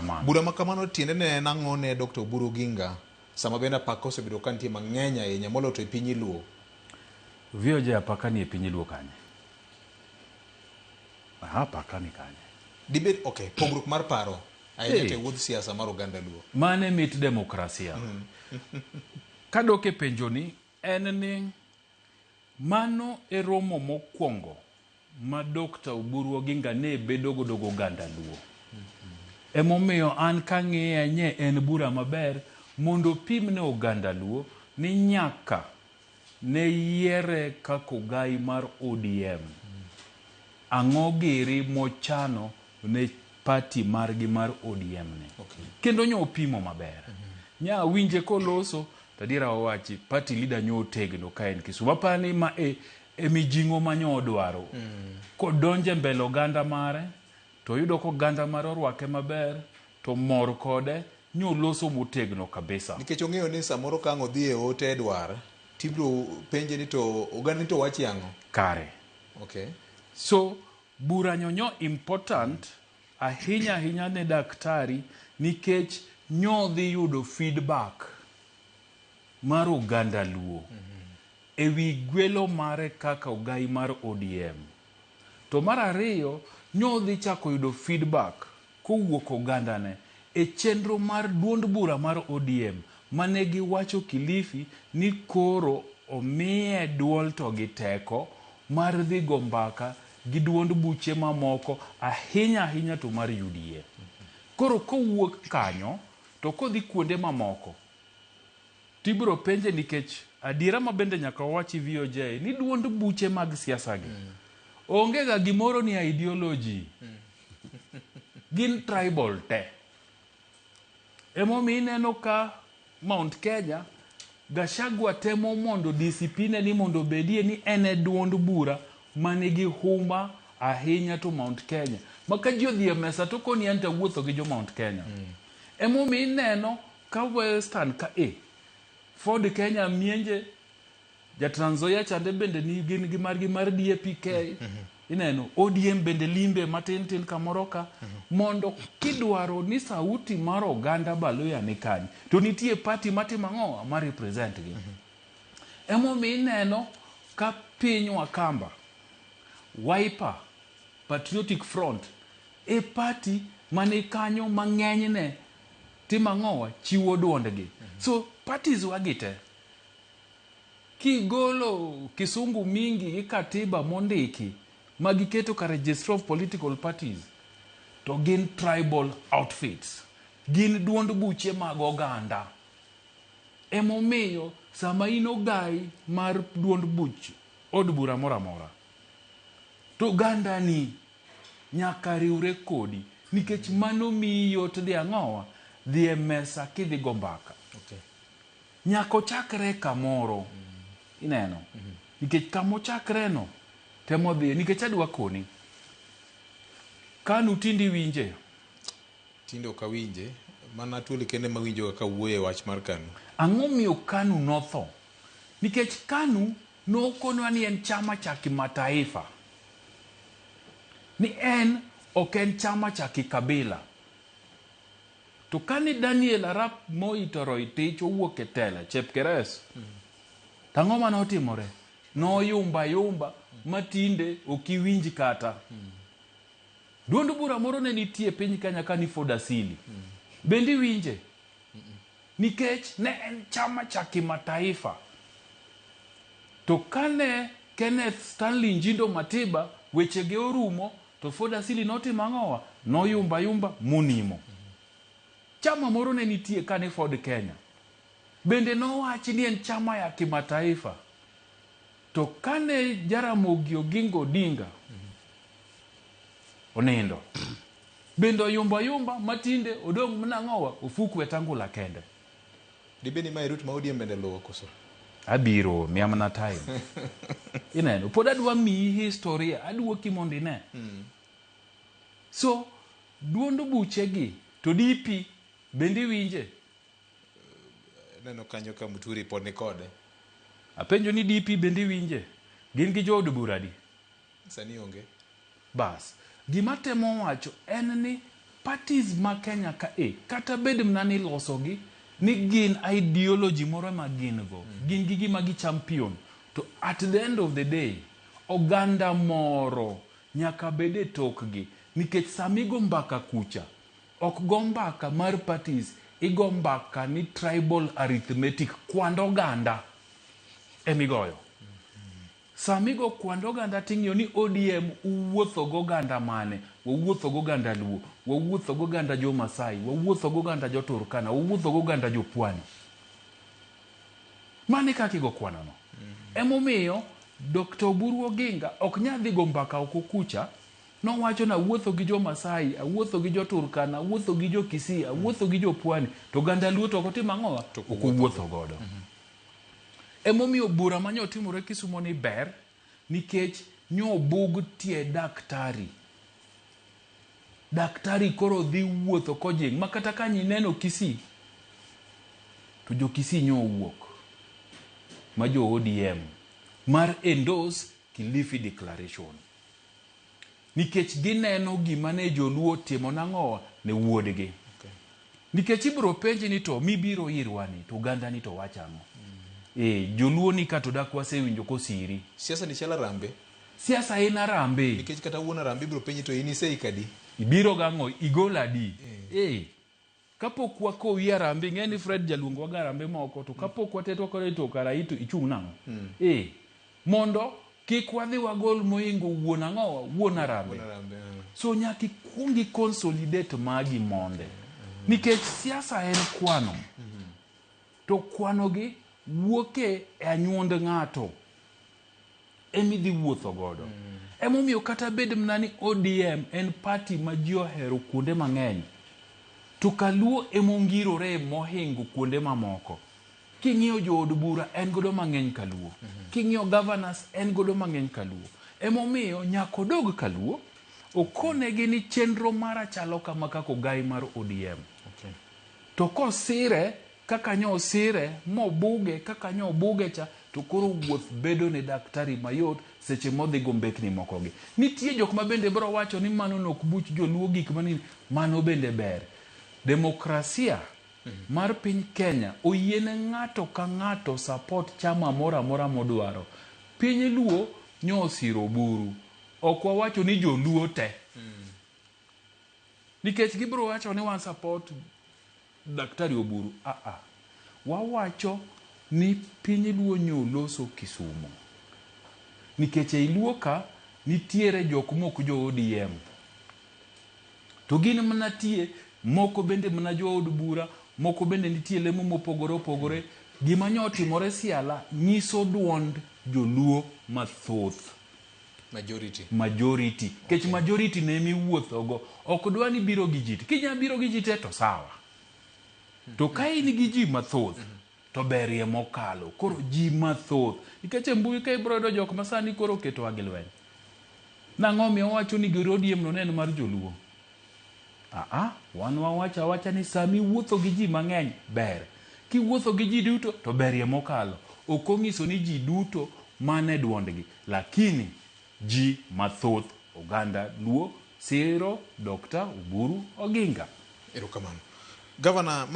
Bura makamano tiende ne nang'o ne Dr. Oburu Oginga sama bende apaka osebedo ka nitie mang'eny ahinya moloyo to e piny Luo. VOJ apaka ni e piny Luo kanye? Apaka ni kanye? Dibet okay, pogruok mar paro ahinya te wuodh siasa mar Oganda Luo. Mane mit demokrasia. Kadok e penjo ni en ni mano e romo mokwongo ma Dr. Oburu Oginga ne bedo godo Oganda Luo. Emomiyo an kang'iye nye en bura maber mondo pim ne Oganda Luo ni nyaka ne yiere kako gai mar ODM. Ang'o giri mochano ne party margi mar ODM ne. Kendo nyo pimo maber. Nya winje koloso tadira wawachi party leader nyo tegno ka en Kisumu. Apani ma e mijingo manyo dwaro. Kodonje mbele oganda mare to yudo ko oganda mare orwake maber to mor kode nyo loso motegno kabisa. Nikech ong'eyo ni samoro ka odhi e ote Edwar tibro penje ni to oganda ni to wachi ang'o? Kare. Okay. So bura nyonyo important ahinya ne daktari nikech nyo dhi yudo feedback mar Oganda Luo ewi gwelo mare kaka ogai mar ODM. To mar ariyo nyo dhi chako yudo feedback kowuok oganda ne e chenro mar duond bura mar ODM mane giwacho Kilifi ni koro omiye duol to gi teko mar dhi go mbaka gi duond buche mamoko ahinya to mar UDA. Koro kowuok kanyo to kodhi kuonde mamoko tibro penje nikech adiera mabende nyaka wachi VOJ ni duond buche mag siasa gi onge ga gimoro ni ideology gin tribal te. Emomi ineno ka Mount Kenya Gachagua temo mondo discipline ni mondo bedie ni ene duond bura manigi huma ahinya to Mount Kenya. Maka ji odhi e mesa to koni anta wuotho gi jo Mount Kenya. Emomi ineno ka Western ka Ford Kenya mienje ja Trans Nzoia chande bende ni gin gi margi mar DAPK. Ineno ODM bende limbe matin kamoro ka mondo kidwaro ni sauti mar oganda Baluya ni kany to nitie party matimo ang'o ma represent gi. Emomi ineno ka piny Wakamba Wiper Patriotic Front e party mane kanyo mang'enyne timo ang'o chiwo duondgi. So parties wagite kigolo kisungu mingi gi katiba mondiki magiketo ka registry of political parties to gin tribal outfits, gin duond buche mag oganda. Emomiyo sama ino gai mar duond buch od bura moramora to oganda ni nyaka riure kodi nikech mano miyot dhi ang'owa dhi e mesa kidhi go mbaka. Okay. Nyako chakre kamoro ineno nikech kamo chakre no temo dhi nikech adwa koni kanu tindi winje tindo ka winje mana tuli kende mawinjo ka wuoye wach mar kanu. Ang'o miyo kanu notho? Nikech kanu nokonwa ni en chama cha kimataifa, ni en ok en chama cha kikabila. To kani Daniel Arap Moi Toroitich owuok e tela Chepkeres tang'o mano otimore no yumba matinde okiwinji kata. Duond bura moro ne nitie piny Kenya kani Ford Asili bendi winje nikech ne en chama cha kimataifa. To kane Kenneth Stanley Njindo Matiba wechege orumo to Ford Asili notimo ang'owa no yumba munimo. Chama moro ne nitie kane Ford Kenya bende nowachi ni en chama ya kimataifa. To kane Ramogi Oginga Odinga onindo bende yumba matinde odong' mnang'owa ofuku wetangula kende. Dibeni ma irut ma ODM bende luwo koso? Abiro miamna time. Ineno pod adwa miyi historia adwoki mondo ine. So duond buche gi to DP bende winje. Neno kanyo ka Muturi pod ni kode. Apenjo ni DP bende winje. Gin gi jood buradi. Sani onge. Bas. Gima temo wacho en ni parties ma Kenya ka kata bed mnani losogi ni gin ideology moro ma gin go gin gigi magi champion to at the end of the day oganda moro nyaka bede tokgi nikech samigo mbaka kucha ok go mbaka mar parties igo mbaka ni tribal arithmetic kwand oganda emigoyo samigo kwand oganda ting'yo ni ODM uwuotho go oganda mane wawuotho go oganda Luo wawuotho go oganda jo Masai wawuotho go oganda jo Turkana wawuotho go oganda jo Pwani mane kaka igo kwanono emomiyo Dr. Oburu Oginga ok nyadhi go mbaka oko kucha nowacho na wuotho gi jo Masai awuotho gi jo Turkana awuotho gi jo Kisii awuotho gi jo Pwani to oganda Luo to okotim ang'owa ok owuotho godo emomiyo bura manyo timore Kisumu ni ber nikech nyo bug tie daktari koro dhi wuotho kojing makata ka nyineno Kisii to jo Kisii nyo wuok ma jo ODM mar endorse Kilifi Declaration nikech gineno gima ne joluo timo nang'owa ne wuodgi nikech ibro penji ni to mibiro irwani to oganda ni to wachamo joluo ni ka to dak wasewinjo kosiri siasa ni chala rambe siasa ina rambe nikech kata wuona rambe ibro penji to ini sei kadi ibiro gang'o igola di kapok wakowi arambe ng'eni Fred Jalungu waga rambe moko to kapok watetwa kore to kara ito ichung' nang'o mondo kik wadhi wagol moingo wuon ang'owa wuon arambe so nyaki kungi consolidate magi monde nikech siasa en kwano to kwano gi wuoke anyuond ng'ato emidhi wuotho godo emomiyo kata bed mnani ODM en party ma ji ohero kuonde mang'eny to Kaluo emongirore mohingo kuonde mamoko king'iyo jood bura en godo mang'eny Kaluo king'iyo governors en godo mang'eny Kaluo emomiyo nyako dog Kaluo okonegi ni chenro mara chalo kama kako gai mar ODM to kosire kaka nyo sire mobuge kaka nyo buge cha to koro wuoth bedo ne daktari mayot seche modhi gombekni moko gi nitie jok ma bende bro wacho ni mano nok buch joluo gik mani mano bende ber demokrasia mar piny Kenya oyiene ng'ato ka ng'ato support chama mora mora modwaro piny Luo nyo siro Oburu ok wawacho ni joluo te nikech gibro wacho ni wan support daktari Oburu wawacho ni piny Luo nyo loso Kisumu nikech ei Luo ka nitiere jok mok jo ODM to gin mnatie moko bende mna jo od bura moko bende nitie lemo mopogore opogore gima nyo timore siala nyiso duond joluo mathoth majority kech majority ne mi wuotho go ok dwa ni biro gi jit kinya biro gi jit to sawa to kai ni gi ji mathoth to berie mokalo koro ji mathoth nikech mbui kai brodo jok masani koro keto agilwen nang'o mi wacho ni girodiem no nen mar joluo wan wawacha ni sami wuotho gi ji mang'eny ber ki wuotho gi ji duto to berie mokalo ok onyiso ni ji duto mane duondgi lakini ji mathoth oganda Luo siro Dr. Oburu Oginga erokamano Governor